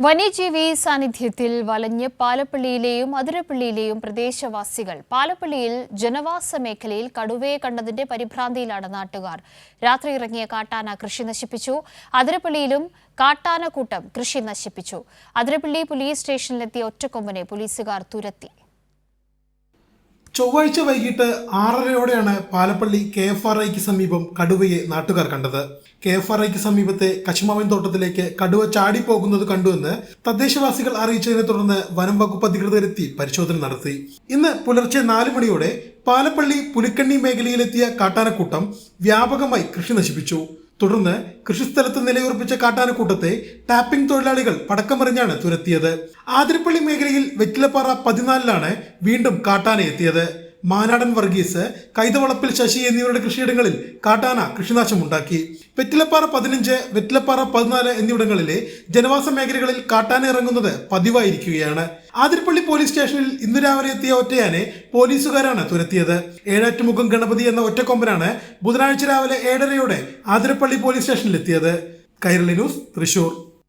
വന്യജീവി സാന്നിധ്യത്തിൽ വലഞ്ഞ് പാലപ്പള്ളിയിലെയും അതിരപ്പള്ളിയിലെയും പ്രദേശവാസികൾ പാലപ്പള്ളിയിൽ ജനവാസ മേഖലയിൽ കടുവയെ കണ്ടതിന്റെ പരിഭ്രാന്തിയിലാണ് നാട്ടുകാർ. രാത്രി ഇറങ്ങിയ കാട്ടാന കൃഷി നശിപ്പിച്ചു. അതിരപ്പള്ളിയിലും കാട്ടാനക്കൂട്ടം കൃഷി നശിപ്പിച്ചു. അതിരപ്പള്ളി പോലീസ് സ്റ്റേഷനിലെത്തിയ ഒറ്റക്കൊമ്പനെ പോലീസുകാർ തുരത്തി. ചൊവ്വാഴ്ച വൈകിട്ട് 6:30യോടെയാണ് പാലപ്പള്ളി KFRIക്ക് സമീപം കടുവയെ നാട്ടുകാർ കണ്ടത്. KFRIക്ക് സമീപത്തെ കശുമാവിൻ തോട്ടത്തിലേക്ക് കടുവ ചാടിപ്പോകുന്നത് കണ്ടുവെന്ന് തദ്ദേശവാസികൾ അറിയിച്ചതിനെ തുടർന്ന് വനം വകുപ്പ് അധികൃതരെത്തി പരിശോധന നടത്തി. ഇന്ന് പുലർച്ചെ 4 മണിയോടെ പാലപ്പള്ളി പുലിക്കണ്ണി മേഖലയിലെത്തിയ കാട്ടാനക്കൂട്ടം വ്യാപകമായി കൃഷി നശിപ്പിച്ചു. തുടർന്ന് കൃഷിസ്ഥലത്ത് നിലയുറപ്പിച്ച കാട്ടാനക്കൂട്ടത്തെ ടാപ്പിംഗ് തൊഴിലാളികൾ പടക്കമെറിഞ്ഞാണ് തുരത്തിയത്. ആതിരപ്പള്ളി മേഖലയിൽ വെറ്റിലപ്പാറ 14-ലാണ് വീണ്ടും കാട്ടാന എത്തിയത്. മാനാടൻ വർഗീസ്, കൈതവളപ്പിൽ ശശി എന്നിവരുടെ കൃഷിയിടങ്ങളിൽ കാട്ടാന കൃഷിനാശമുണ്ടാക്കി. വെറ്റിലപ്പാറ 15, വെറ്റിലപ്പാറ 14 എന്നിവിടങ്ങളിലെ ജനവാസ മേഖലകളിൽ കാട്ടാന ഇറങ്ങുന്നത് പതിവായിരിക്കുകയാണ്. ആതിരപ്പള്ളി പോലീസ് സ്റ്റേഷനിൽ ഇന്ന് രാവിലെ എത്തിയ ഒറ്റയാനെ പോലീസുകാരാണ് തുരത്തിയത്. ഏഴാറ്റുമുഖം ഗണപതി എന്ന ഒറ്റക്കൊമ്പനാണ് ബുധനാഴ്ച രാവിലെ 7:30യോടെ ആതിരപ്പള്ളി പോലീസ് സ്റ്റേഷനിലെത്തിയത്. കൈരളി ന്യൂസ്, തൃശൂർ.